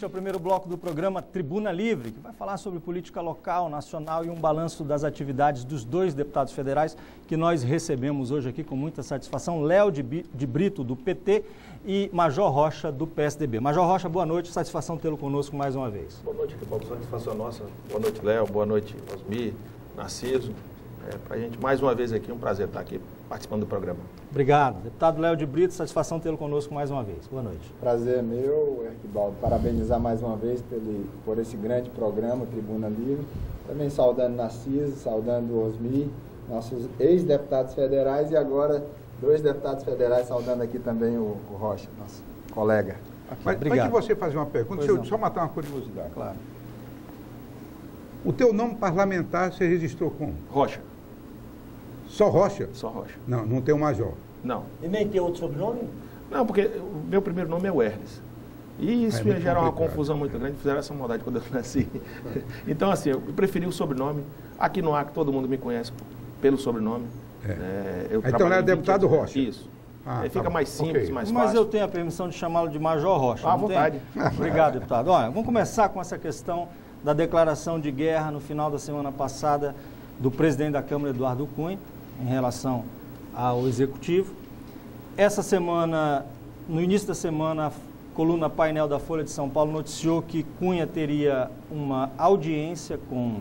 ao primeiro bloco do programa Tribuna Livre, que vai falar sobre política local, nacional e um balanço das atividades dos dois deputados federais que nós recebemos hoje aqui com muita satisfação, Léo de Brito, do PT, e Major Rocha, do PSDB. Major Rocha, boa noite, satisfação tê-lo conosco mais uma vez. Boa noite, Paulo, satisfação nossa. Boa noite, Léo, boa noite, Osmir, Narciso. Para a gente, mais uma vez aqui, um prazer estar aqui participando do programa. Obrigado. Deputado Léo de Brito, satisfação tê-lo conosco mais uma vez. Boa noite. Prazer é meu, Arquibaldo. Parabenizar mais uma vez por esse grande programa, Tribuna Livre. Também saudando Narciso, saudando Osmir, nossos ex-deputados federais e agora dois deputados federais, saudando aqui também o Rocha, nosso colega. Mas antes de você fazer uma pergunta, deixa eu só matar uma curiosidade. Claro. O teu nome parlamentar você registrou como? Rocha. Só Rocha? Só Rocha. Não, não tem o Major. Não. E nem tem outro sobrenome? Não, porque o meu primeiro nome é Werles. E isso ia gerar uma confusão muito grande, fizeram essa maldade quando eu nasci. Então, assim, eu preferi o sobrenome. Aqui no Acre, todo mundo me conhece pelo sobrenome. Então, ele é deputado Rocha? Isso. Fica mais simples, mais fácil. Mas eu tenho a permissão de chamá-lo de Major Rocha. À vontade. Obrigado, deputado. Olha, vamos começar com essa questão da declaração de guerra no final da semana passada do presidente da Câmara, Eduardo Cunha, em relação ao Executivo. Essa semana, no início da semana, a coluna Painel da Folha de São Paulo noticiou que Cunha teria uma audiência com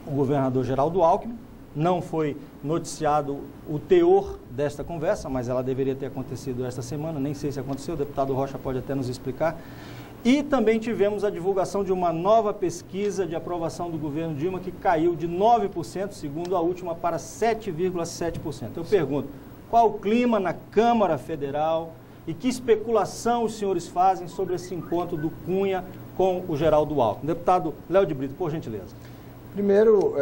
o governador Geraldo Alckmin. Não foi noticiado o teor desta conversa, mas ela deveria ter acontecido esta semana, nem sei se aconteceu, o deputado Rocha pode até nos explicar. E também tivemos a divulgação de uma nova pesquisa de aprovação do governo Dilma, que caiu de 9%, segundo a última, para 7,7%. Eu pergunto, qual o clima na Câmara Federal e que especulação os senhores fazem sobre esse encontro do Cunha com o Geraldo Alckmin? Deputado Léo de Brito, por gentileza. Primeiro,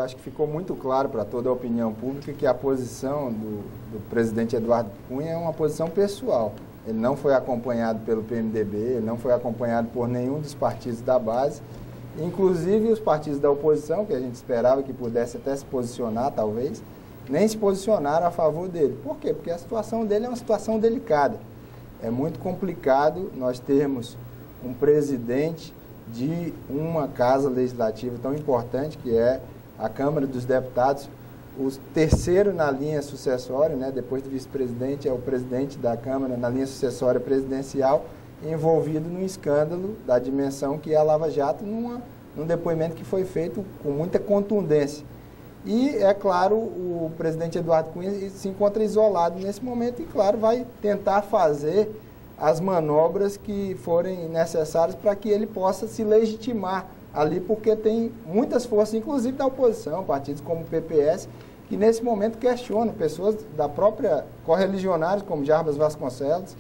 acho que ficou muito claro para toda a opinião pública que a posição do presidente Eduardo Cunha é uma posição pessoal. Ele não foi acompanhado pelo PMDB, ele não foi acompanhado por nenhum dos partidos da base, inclusive os partidos da oposição, que a gente esperava que pudesse até se posicionar, talvez, nem se posicionaram a favor dele. Por quê? Porque a situação dele é uma situação delicada. É muito complicado nós termos um presidente de uma casa legislativa tão importante, que é a Câmara dos Deputados, o terceiro na linha sucessória, né, depois do vice-presidente, é o presidente da Câmara na linha sucessória presidencial, envolvido num escândalo da dimensão que é a Lava Jato, num depoimento que foi feito com muita contundência. E, é claro, o presidente Eduardo Cunha se encontra isolado nesse momento e, claro, vai tentar fazer as manobras que forem necessárias para que ele possa se legitimar ali, porque tem muitas forças, inclusive da oposição, partidos como o PPS, que nesse momento questionam, pessoas da própria correligionários, como Jarbas Vasconcelos,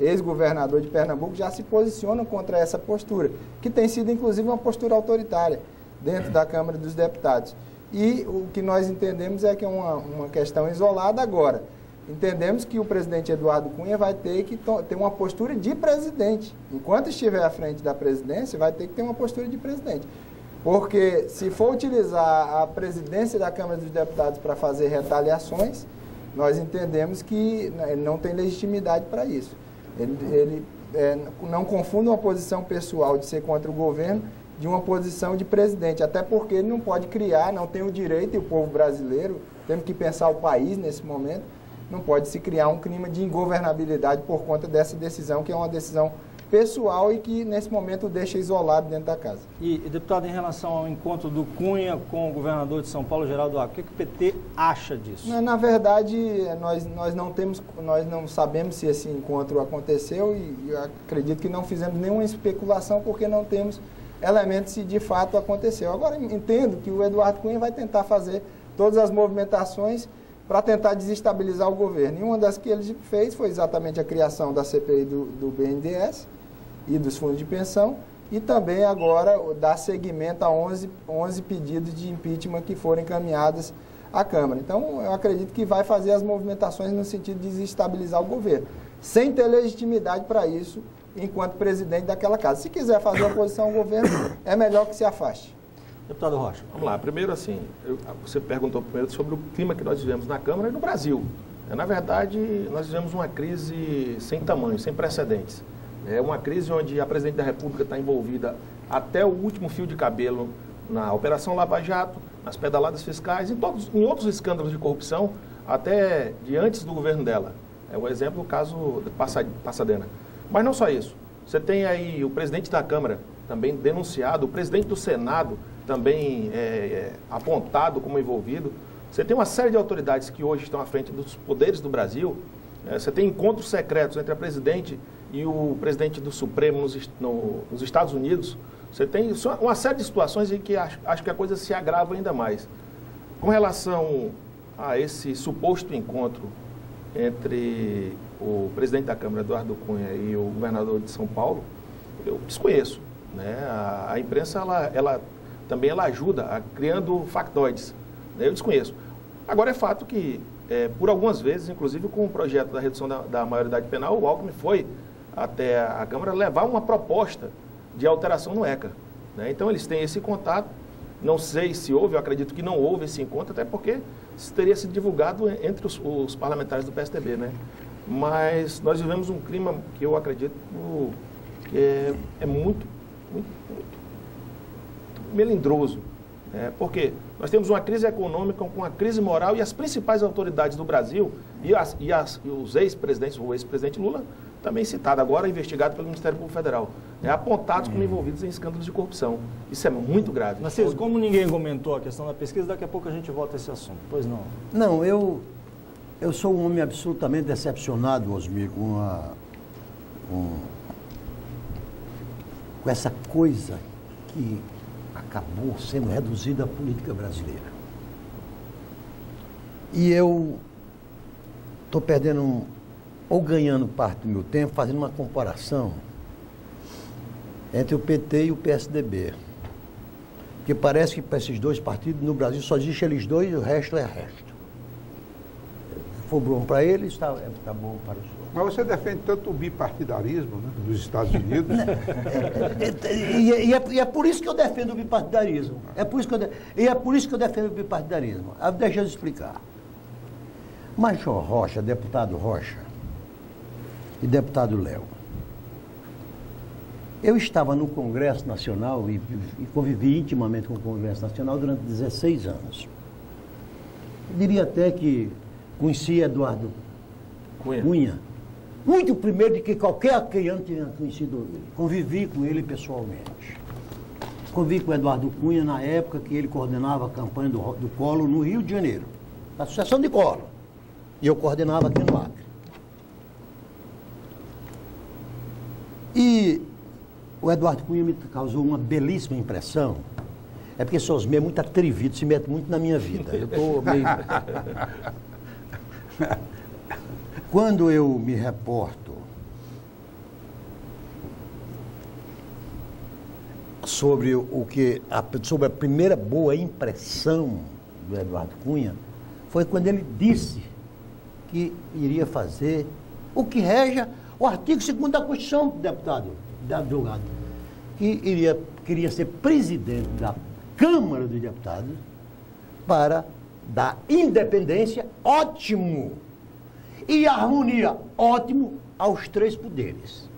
ex-governador de Pernambuco, já se posicionam contra essa postura, que tem sido inclusive uma postura autoritária dentro da Câmara dos Deputados. E o que nós entendemos é que é uma questão isolada agora. Entendemos que o presidente Eduardo Cunha vai ter que ter uma postura de presidente. Enquanto estiver à frente da presidência, vai ter que ter uma postura de presidente. Porque se for utilizar a presidência da Câmara dos Deputados para fazer retaliações, nós entendemos que ele não tem legitimidade para isso. Ele não confunda uma posição pessoal de ser contra o governo de uma posição de presidente, até porque ele não pode criar, não tem o direito, e o povo brasileiro, temos que pensar o país nesse momento, não pode se criar um clima de ingovernabilidade por conta dessa decisão, que é uma decisão pessoal e que, nesse momento, o deixa isolado dentro da casa. E, deputado, em relação ao encontro do Cunha com o governador de São Paulo, Geraldo Alckmin, o que o PT acha disso? Na verdade, nós não sabemos se esse encontro aconteceu e eu acredito que não fizemos nenhuma especulação porque não temos elementos se de fato aconteceu. Agora, entendo que o Eduardo Cunha vai tentar fazer todas as movimentações para tentar desestabilizar o governo. E uma das que ele fez foi exatamente a criação da CPI do BNDES e dos fundos de pensão, e também agora dar seguimento a 11 pedidos de impeachment que foram encaminhados à Câmara. Então, eu acredito que vai fazer as movimentações no sentido de desestabilizar o governo, sem ter legitimidade para isso enquanto presidente daquela casa. Se quiser fazer oposição ao governo, é melhor que se afaste. Deputado Rocha. Vamos lá. Primeiro, assim, você perguntou primeiro sobre o clima que nós vivemos na Câmara e no Brasil. Na verdade, nós vivemos uma crise sem tamanho, sem precedentes. É uma crise onde a presidente da República está envolvida até o último fio de cabelo na Operação Lava Jato, nas pedaladas fiscais, em outros escândalos de corrupção, até de antes do governo dela. É o exemplo do caso de Passadena. Mas não só isso. Você tem aí o presidente da Câmara também denunciado, o presidente do Senado também apontado como envolvido. Você tem uma série de autoridades que hoje estão à frente dos poderes do Brasil. Você tem encontros secretos entre a presidente e o presidente do Supremo nos Estados Unidos. Você tem uma série de situações em que acho que a coisa se agrava ainda mais. Com relação a esse suposto encontro entre o presidente da Câmara, Eduardo Cunha, e o governador de São Paulo, eu desconheço. Né? A imprensa ela também ajuda criando factoides. Né? Eu desconheço. Agora é fato que, por algumas vezes, inclusive com o projeto da redução da maioridade penal, o Alckmin foi até a Câmara levar uma proposta de alteração no ECA. Né? Então eles têm esse contato. Não sei se houve, eu acredito que não houve esse encontro, até porque isso teria sido divulgado entre os parlamentares do PSDB. Né? Mas nós vivemos um clima que eu acredito que é muito melindroso. Porque nós temos uma crise econômica com uma crise moral e as principais autoridades do Brasil e os ex-presidentes, o ex-presidente Lula, também citado agora, investigado pelo Ministério Público Federal, apontados como envolvidos em escândalos de corrupção. Isso é muito grave. Mas como ninguém comentou a questão da pesquisa, daqui a pouco a gente volta a esse assunto. Pois não? Não, eu sou um homem absolutamente decepcionado, Osmir, com essa coisa que acabou sendo reduzida à política brasileira. E eu estou perdendo ou ganhando parte do meu tempo fazendo uma comparação entre o PT e o PSDB. Porque parece que para esses dois partidos no Brasil só existem eles dois e o resto é resto. Se for bom para eles, está bom para os outros. Mas você defende tanto o bipartidarismo, né, dos Estados Unidos. E é por isso que eu defendo o bipartidarismo. É por isso que eu defendo o bipartidarismo. Deixa eu explicar. Major Rocha, deputado Rocha e deputado Léo, eu estava no Congresso Nacional e convivi intimamente com o Congresso Nacional durante 16 anos. Eu diria até que conheci Eduardo Cunha muito primeiro do que qualquer criança tinha conhecido ele. Convivi com ele pessoalmente. Convivi com Eduardo Cunha na época que ele coordenava a campanha do Collor no Rio de Janeiro, a sucessão de Collor. E eu coordenava aqui no Acre. E o Eduardo Cunha me causou uma belíssima impressão. É porque seus meio é muito atrevido, se mete muito na minha vida. Eu estou meio... Quando eu me reporto sobre sobre a primeira boa impressão do Eduardo Cunha, foi quando ele disse que iria fazer o que rege o artigo 2º da Constituição, deputado, advogado, que queria ser presidente da Câmara dos Deputados para dar independência, ótimo, e harmonia, ótimo, aos 3 poderes.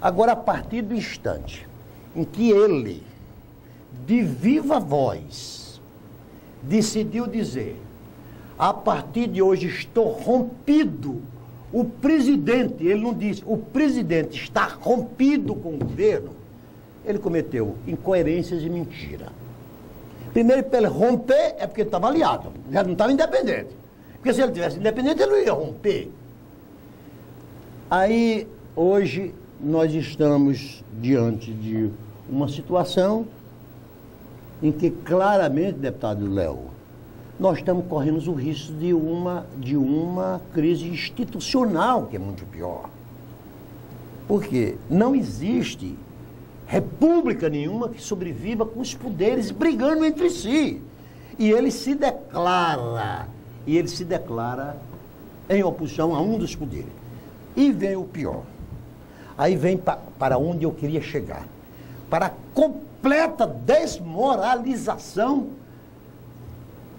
Agora, a partir do instante em que ele, de viva voz, decidiu dizer: a partir de hoje estou rompido, o presidente, ele não disse, o presidente está rompido com o governo, ele cometeu incoerências e mentira. Primeiro, para ele romper, é porque ele estava aliado, já não estava independente. Porque se ele tivesse independente, ele não ia romper. Aí, hoje, nós estamos diante de uma situação em que, claramente, deputado Léo, nós estamos correndo o risco de uma crise institucional, que é muito pior. Porque não existe república nenhuma que sobreviva com os poderes brigando entre si. E ele se declara em oposição a um dos poderes. E vem o pior. Aí vem para onde eu queria chegar. Para a completa desmoralização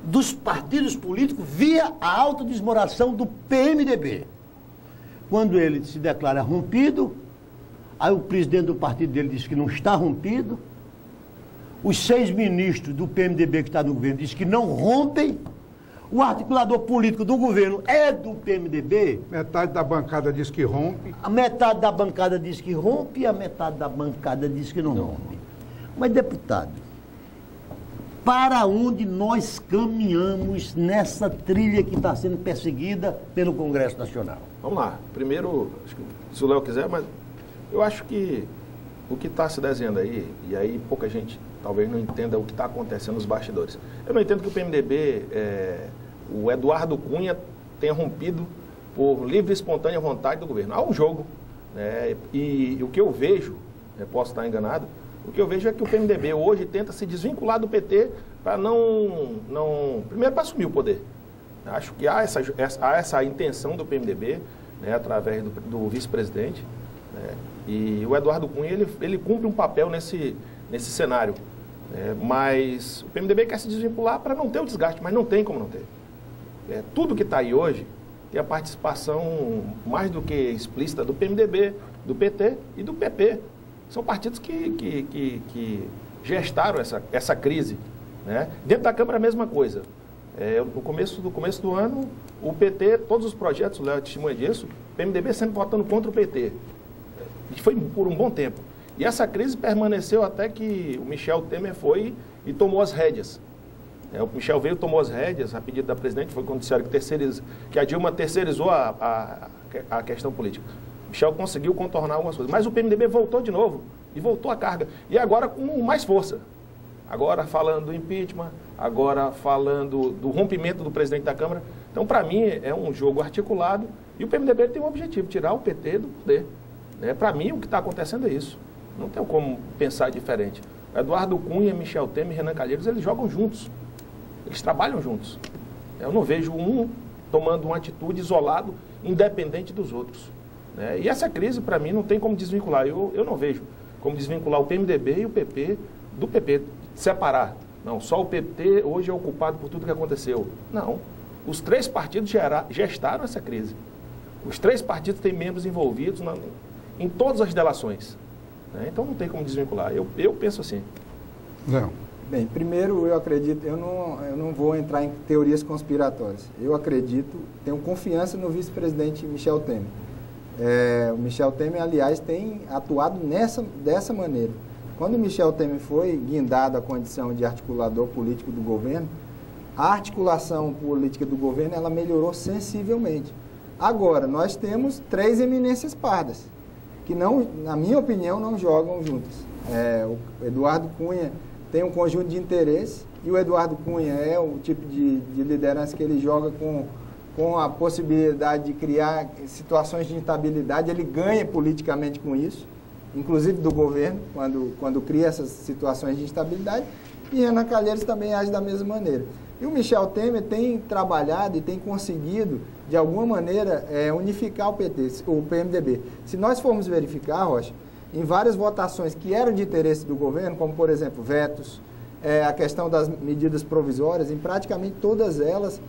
dos partidos políticos via a autodesmoralização do PMDB. Quando ele se declara rompido, Aí o presidente do partido dele disse que não está rompido. Os 6 ministros do PMDB que está no governo dizem que não rompem. O articulador político do governo é do PMDB. Metade da bancada diz que rompe. A metade da bancada diz que rompe e a metade da bancada diz que não rompe. Mas, deputado, para onde nós caminhamos nessa trilha que está sendo perseguida pelo Congresso Nacional? Vamos lá. Primeiro, acho que, se o Léo quiser, mas eu acho que o que está se desenhando aí, e aí pouca gente talvez não entenda o que está acontecendo nos bastidores. Eu não entendo que o PMDB, o Eduardo Cunha, tenha rompido por livre e espontânea vontade do governo. Há um jogo, né? E o que eu vejo, posso estar enganado, o que eu vejo é que o PMDB hoje tenta se desvincular do PT para primeiro para assumir o poder. Acho que há essa intenção do PMDB, né, através do vice-presidente, né, e o Eduardo Cunha ele cumpre um papel nesse cenário. Mas o PMDB quer se desvincular para não ter o desgaste, mas não tem como não ter. Tudo que está aí hoje tem a participação mais do que explícita do PMDB, do PT e do PP. São partidos que gestaram essa crise. Né? Dentro da Câmara a mesma coisa. No começo do ano, o PT, todos os projetos, o Léo é testemunha disso, o PMDB sempre votando contra o PT. E foi por um bom tempo. E essa crise permaneceu até que o Michel Temer foi e tomou as rédeas. O Michel veio e tomou as rédeas, a pedido da presidente, foi quando disseram que a Dilma terceirizou a questão política. Michel conseguiu contornar algumas coisas, mas o PMDB voltou de novo, e voltou a carga. E agora com mais força. Agora falando do impeachment, agora falando do rompimento do presidente da Câmara. Então, para mim, é um jogo articulado, e o PMDB tem um objetivo, tirar o PT do poder. Para mim, o que está acontecendo é isso. Não tem como pensar diferente. Eduardo Cunha, Michel Temer e Renan Calheiros, eles jogam juntos. Eles trabalham juntos. Eu não vejo um tomando uma atitude isolado, independente dos outros. E essa crise, para mim, não tem como desvincular. Eu não vejo como desvincular o PMDB e o PP do PP, separar. Não, só o PT hoje é o culpado por tudo que aconteceu. Não. Os 3 partidos gestaram essa crise. Os 3 partidos têm membros envolvidos em todas as delações. Então não tem como desvincular. Eu penso assim. Não. Bem, primeiro eu acredito, eu não vou entrar em teorias conspiratórias. Eu acredito, tenho confiança no vice-presidente Michel Temer. O Michel Temer, aliás, tem atuado dessa maneira. Quando o Michel Temer foi guindado à condição de articulador político do governo, a articulação política do governo ela melhorou sensivelmente. Agora, nós temos 3 eminências pardas, que, não, na minha opinião, não jogam juntas. O Eduardo Cunha tem um conjunto de interesses, e o Eduardo Cunha é o tipo de liderança que ele joga com a possibilidade de criar situações de instabilidade. Ele ganha politicamente com isso, inclusive do governo, quando cria essas situações de instabilidade, e Renan Calheiros também age da mesma maneira. E o Michel Temer tem trabalhado e tem conseguido, de alguma maneira, unificar o PMDB. Se nós formos verificar, Rocha, em várias votações que eram de interesse do governo, como, por exemplo, vetos, a questão das medidas provisórias, em praticamente todas elas,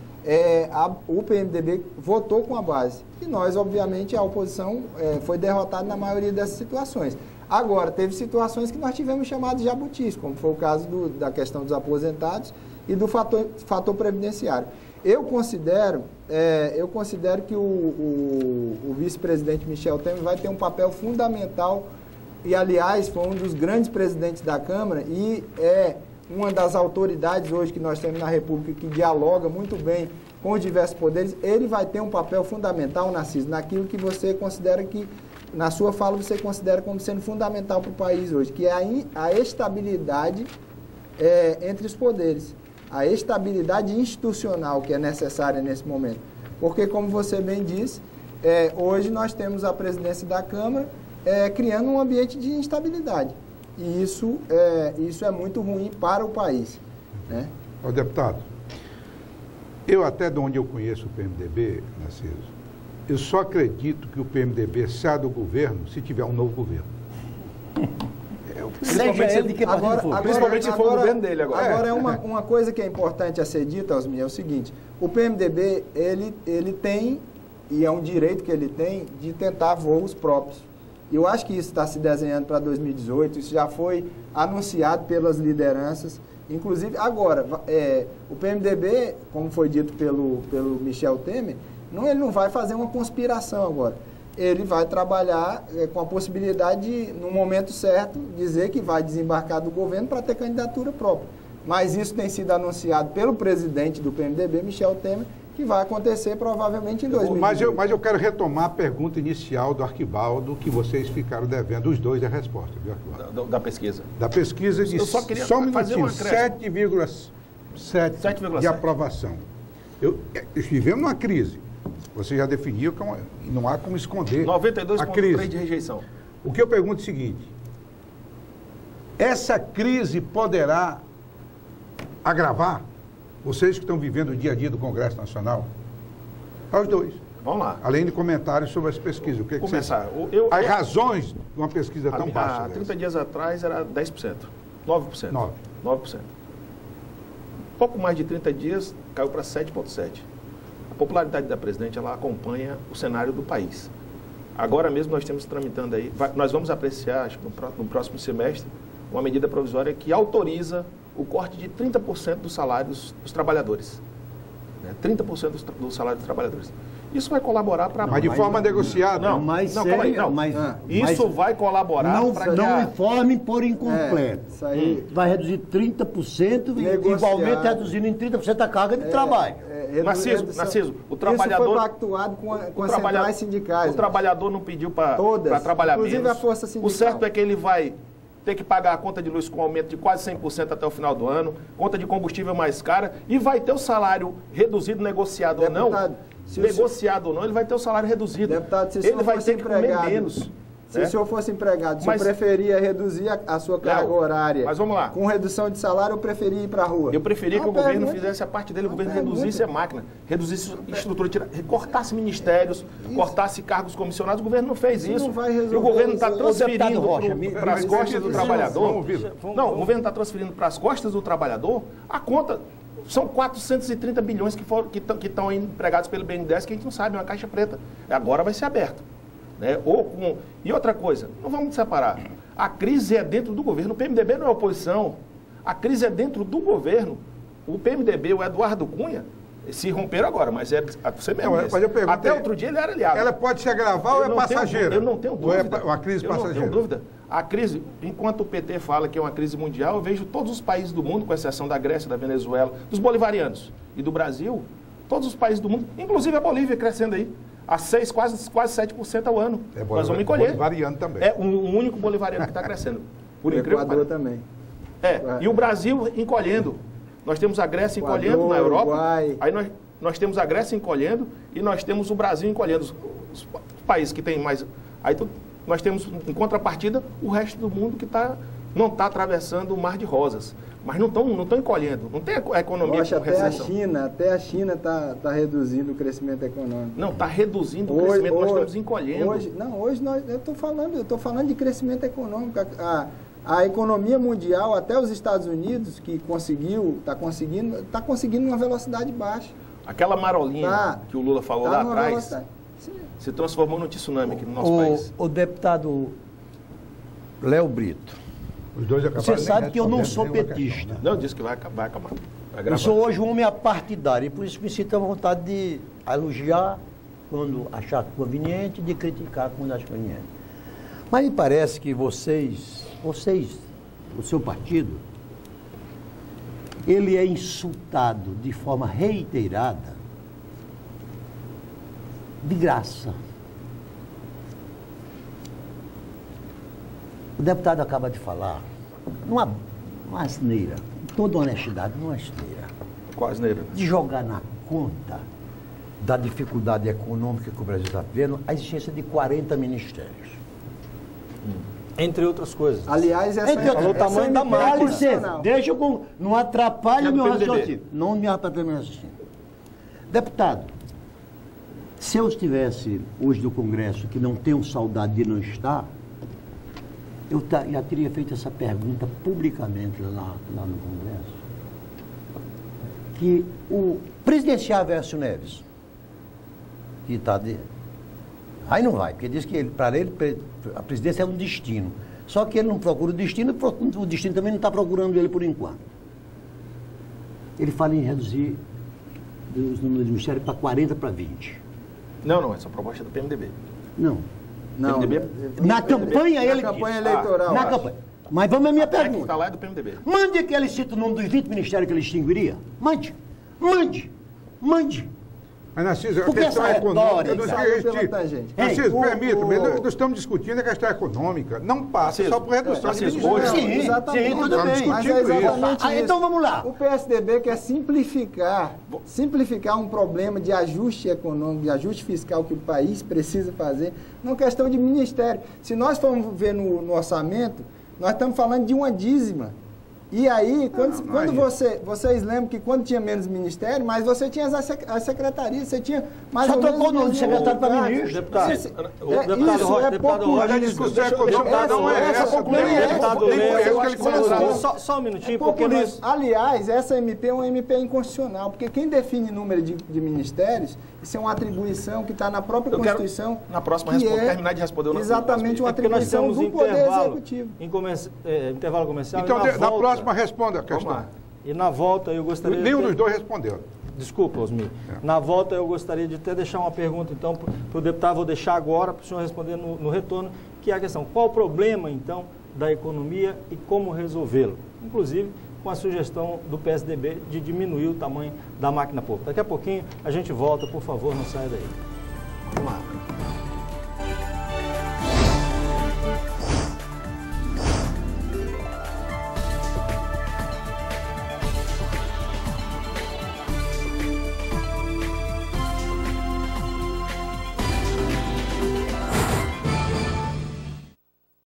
o PMDB votou com a base. E nós, obviamente, a oposição foi derrotada na maioria dessas situações. Agora, teve situações que nós tivemos chamados de jabutis, como foi o caso da questão dos aposentados e do fator previdenciário. Eu considero que o vice-presidente Michel Temer vai ter um papel fundamental, e, aliás, foi um dos grandes presidentes da Câmara e é uma das autoridades hoje que nós temos na República que dialoga muito bem com os diversos poderes. Ele vai ter um papel fundamental, Narciso, naquilo que você considera que, na sua fala, você considera como sendo fundamental para o país hoje, que é a estabilidade entre os poderes, a estabilidade institucional que é necessária nesse momento. Porque, como você bem disse, hoje nós temos a presidência da Câmara criando um ambiente de instabilidade. E isso é muito ruim para o país. Né? Ó, deputado, eu até de onde eu conheço o PMDB, Narciso, eu só acredito que o PMDB saia do governo se tiver um novo governo. Principalmente se for o governo dele agora. Agora, uma coisa que é importante a ser dita, Osmir, é o seguinte: o PMDB, ele tem, e é um direito que ele tem, de tentar voos próprios. Eu acho que isso está se desenhando para 2018, isso já foi anunciado pelas lideranças. Inclusive, agora, o PMDB, como foi dito pelo Michel Temer, ele não vai fazer uma conspiração agora. Ele vai trabalhar com a possibilidade de, no momento certo, dizer que vai desembarcar do governo para ter candidatura própria. Mas isso tem sido anunciado pelo presidente do PMDB, Michel Temer, que vai acontecer provavelmente em 2018. Mas eu quero retomar a pergunta inicial do Arquibaldo, que vocês ficaram devendo, os dois, a resposta, viu, Arquibaldo? Da pesquisa. Da pesquisa de eu só queria um fazer minutinho, 7,7 de aprovação. Vivemos numa crise. Você já definiu que não há como esconder 92,3 de rejeição. O que eu pergunto é o seguinte: essa crise poderá agravar vocês que estão vivendo o dia a dia do Congresso Nacional? Aos dois. Vamos lá. Além de comentários sobre as pesquisas. O que começar. As razões de uma pesquisa tão baixa. Há 30 dias atrás era 10%. 9%. 9%. Pouco mais de 30 dias caiu para 7,7%. A popularidade da presidente, ela acompanha o cenário do país. Agora mesmo nós temos tramitando aí, nós vamos apreciar, acho que no próximo semestre, uma medida provisória que autoriza o corte de 30% dos salários dos trabalhadores. 30% do salário dos trabalhadores. Isso vai colaborar para... Mas de forma negociada. Isso vai colaborar para... Não informe por incompleto. Isso aí. Vai reduzir 30% e igualmente reduzindo em 30% a carga de trabalho. Narciso, o trabalhador... Isso foi pactuado com as centrais sindicais. O trabalhador não pediu para trabalhar menos. Inclusive a força sindical. O certo é que ele vai ter que pagar a conta de luz com aumento de quase 100% até o final do ano, conta de combustível mais cara, e vai ter o salário reduzido, negociado ou não. Negociado ou não, ele vai ter o salário reduzido. Deputado, ele vai ter que comer menos. Se o senhor fosse empregado, se eu preferia reduzir a sua carga horária, mas vamos lá. Com redução de salário, eu preferia ir para a rua? Eu preferia que o governo fizesse a parte dele, o governo reduzisse a máquina, reduzisse a estrutura, cortasse ministérios, cortasse cargos comissionados. O governo não fez isso. Não vai resolver. E o governo está transferindo para as costas do trabalhador. Não, o governo está transferindo para as costas do trabalhador a conta. São 430 bilhões que estão empregados pelo BNDES, que a gente não sabe, é uma caixa preta. Agora vai ser aberto. E outra coisa, não vamos separar. A crise é dentro do governo. O PMDB não é oposição. A crise é dentro do governo. O PMDB, o Eduardo Cunha, se romperam agora, mas é você mesmo. Até outro dia ele era aliado. Ela pode se agravar ou é passageira? Eu não tenho dúvida. Ou é uma crise passageira? Eu não tenho dúvida. A crise, enquanto o PT fala que é uma crise mundial, eu vejo todos os países do mundo, com exceção da Grécia, da Venezuela, dos bolivarianos e do Brasil, todos os países do mundo, inclusive a Bolívia crescendo aí, a 6, quase 7% ao ano. Nós vamos encolher. Bolivariano também. É o único bolivariano que está crescendo. Por incrível que pareça. Também. E o Brasil encolhendo. Nós temos a Grécia encolhendo na Europa. Uruguai. Aí nós temos a Grécia encolhendo e nós temos o Brasil encolhendo. Os países que têm mais... Aí nós temos, em contrapartida, o resto do mundo que não está atravessando o mar de rosas. Mas não estão encolhendo. Não tem a economia com recessão. Até a China está reduzindo o crescimento econômico. Não, está reduzindo o crescimento, nós estamos encolhendo. Hoje eu estou falando de crescimento econômico. A economia mundial, até os Estados Unidos, que está conseguindo uma velocidade baixa. Aquela marolinha que o Lula falou lá atrás se transformou num tsunami aqui no nosso país. O deputado Léo Brito, os dois você sabe que eu não sou petista. Não, disse que vai acabar. Eu sou hoje um homem apartidário, e por isso me sinto à vontade de elogiar quando achar conveniente, de criticar quando achar conveniente. Mas me parece que vocês, o seu partido, ele é insultado de forma reiterada, de graça. O deputado acaba de falar, uma asneira, toda honestidade, uma asneira. Qual asneira? De jogar na conta da dificuldade econômica que o Brasil está vivendo a existência de 40 ministérios. Entre outras coisas. Aliás, falou o tamanho da máquina. Deixa eu... Não atrapalhe o meu raciocínio. Não me atrapalhe o meu raciocínio. Deputado, se eu estivesse hoje no Congresso, que não tenho saudade de não estar, eu já teria feito essa pergunta publicamente lá no Congresso. Que o presidenciável Aécio Neves, que está Aí não vai, porque diz que para ele a presidência é um destino. Só que ele não procura o destino também não está procurando ele por enquanto. Ele fala em reduzir os números do Ministério para 40 para 20. Não, essa proposta é do PMDB. Não. Não, PMDB? Na campanha ele na campanha disse. eleitoral. Na campanha. Mas vamos à minha Que pergunta. está lá é do PMDB. Mande que ele cite o nome dos 20 ministérios que ele extinguiria. Mande. Mas, Narciso, a Porque questão essa econômica... retórica- Narciso, Ei, permita-me, nós estamos discutindo a questão econômica. Não passa só por redução de Narciso, ministérios. Sim, Exatamente. sim, tudo bem. Mas é exatamente Ah, isso. então vamos lá. O PSDB quer simplificar um problema de ajuste econômico, de ajuste fiscal que o país precisa fazer, numa questão de ministério. Se nós formos ver no orçamento, nós estamos falando de uma dízima. E aí, quando vocês lembram que quando tinha menos ministério, mas você tinha as secretarias, você tinha mais Só ou menos... trocou o nome de secretário para lugares. ministro. Deputado, Isso deputado é populismo. Mas a discussão econômica não é essa. Deputado Nem foi Lemos, isso que ele colocou. só um minutinho, É porque populismo. nós... Aliás, essa MP é uma MP inconstitucional, porque quem define número de ministérios, isso é uma atribuição que está na própria Eu quero, Constituição. na próxima, que terminar de responder o exatamente uma É porque nós atribuição temos do Poder intervalo, Executivo. intervalo comercial. Então, e na volta- próxima, responda a Vamos questão. lá. E na volta eu gostaria de Nenhum ter- dos dois respondeu. Desculpa, Osmir. Na volta eu gostaria de até deixar uma pergunta, então, para o deputado, vou deixar agora para o senhor responder no retorno, que é a questão, qual o problema, então, da economia e como resolvê-lo? Inclusive, com a sugestão do PSDB de diminuir o tamanho da máquina pública. Daqui a pouquinho a gente volta, por favor, não saia daí.